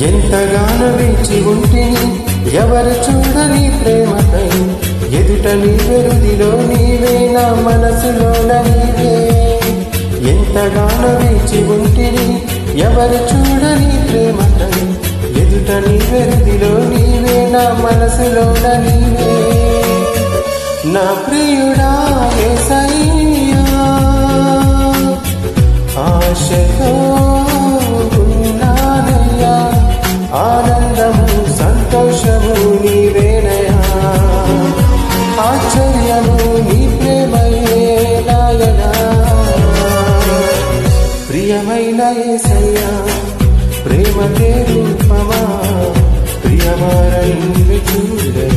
ఎంతగానో వేచి ఉంటిని ఎవరు చూడని ప్రేమకై, ఎదుట నీ వెరుదిలో నీవే, నా మనసులోన నీవే. ఎంతగానో వేచి ఉంటిని ఎవరు చూడని ప్రేమకై, ఎదుట నీ వెరుదిలో నీవే, నా మనసులోన నీవే. నా ప్రియుడా యేసయ్యా, ఆశతో ఉన్నానయ్యా, ఆనందము సంతోషము నీవేనయా, ఆశ్చర్యము నీ ప్రేమయే నాయనా. ప్రియమైన యేసయ్యా, ప్రేమకే రూపమా, ప్రియమార నిన్ను చూడగా